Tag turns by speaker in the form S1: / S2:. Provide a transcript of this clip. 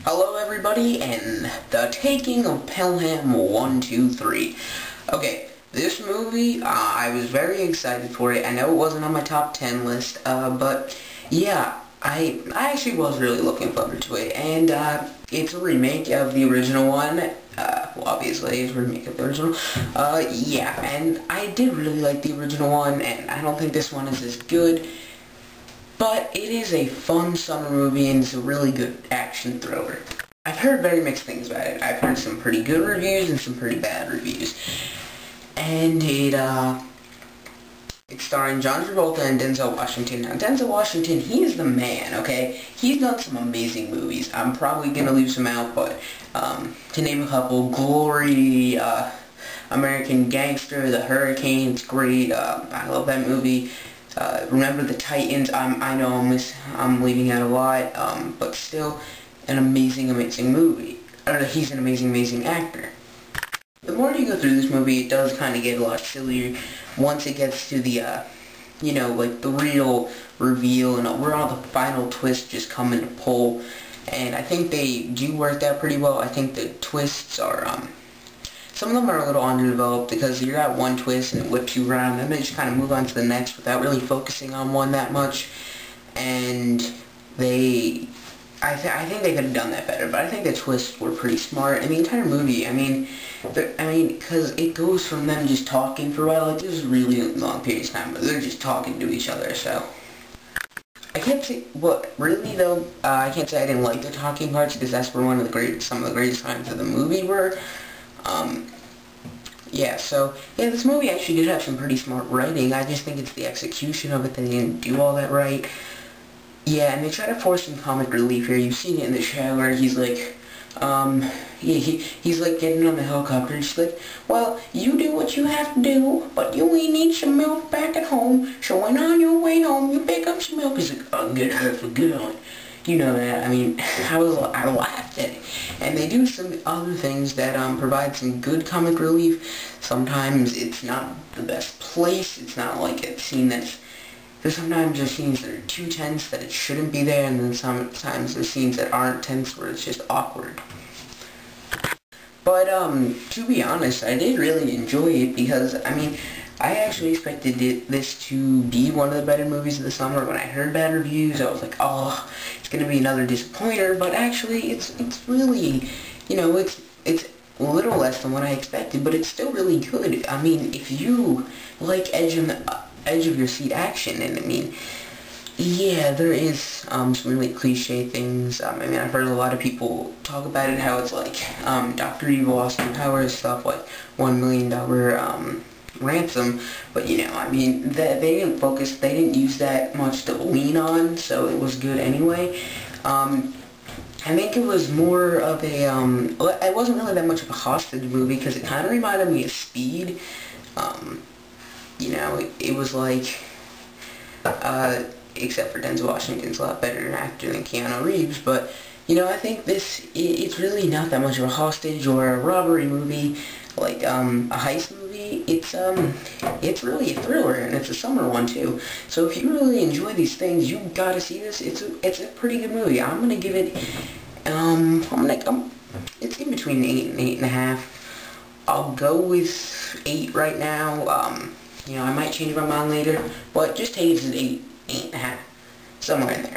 S1: Hello everybody, and the taking of Pelham 1, 2, 3. Okay, this movie, I was very excited for it. I know it wasn't on my top 10 list, but yeah, I actually was really looking forward to it. And it's a remake of the original one. Well, obviously, it's a remake of the original. Yeah, and I did really like the original one, and I don't think this one is as good. But it is a fun summer movie, and it's a really good action thriller. I've heard very mixed things about it. I've heard some pretty good reviews and some pretty bad reviews. And it's starring John Travolta and Denzel Washington. Now, Denzel Washington, he is the man, okay? He's done some amazing movies. I'm probably gonna leave some out, but to name a couple, Glory, American Gangster, The Hurricane, it's great. I love that movie. Remember the Titans. I know I'm leaving out a lot, but still an amazing movie. He's an amazing actor. The more you go through this movie, it does kind of get a lot sillier once it gets to the, like the real reveal and where all the final twists just come into pull. And I think they do work that pretty well. I think the twists are, some of them are a little underdeveloped because you're at one twist and it whips you around, and then they just kind of move on to the next without really focusing on one that much. And I think they could have done that better, but I think the twists were pretty smart. And the entire movie, because it goes from them just talking for a while, like, this is really long periods of time, but they're just talking to each other, so. I can't say, really though, I can't say I didn't like the talking parts, because that's where some of the greatest times of the movie were. This movie actually did have some pretty smart writing. I just think it's the execution of it that they didn't do all that right. Yeah, and they try to force some comic relief here. You've seen it in the shower. He's like, he's like getting on the helicopter. He's like, well, you do what you have to do, but you ain't need some milk back at home. So when on your way home, you pick up some milk. He's like, I'll get half a gallon. You know that. I laughed at it. And they do some other things that provide some good comic relief. Sometimes it's not the best place. It's not like a scene that's... Because sometimes there's scenes that are too tense that it shouldn't be there, and then sometimes there's scenes that aren't tense where it's just awkward. But, to be honest, I did really enjoy it because, I actually expected this to be one of the better movies of the summer. When I heard bad reviews, I was like, oh, it's going to be another disappointer, but actually, it's really, it's a little less than what I expected, but it's still really good. If you like edge of your seat action, and yeah, there is some really cliche things. I've heard a lot of people talk about it, how it's like Dr. Evil, Austin Powers stuff, like $1 million ransom, but they didn't focus, they didn't use that much to lean on, so it was good anyway. I think it was more of a, it wasn't really that much of a hostage movie, because it kind of reminded me of Speed. It was like, except for Denzel Washington's a lot better an actor than Keanu Reeves, but, I think it's really not that much of a hostage or a robbery movie, like, a heist movie. It's really a thriller, and it's a summer one, too. So if you really enjoy these things, you gotta see this. It's a pretty good movie. I'm gonna give it, it's in between 8 and 8.5. I'll go with 8 right now. I might change my mind later, but just take it as an 8, 8.5, somewhere in there.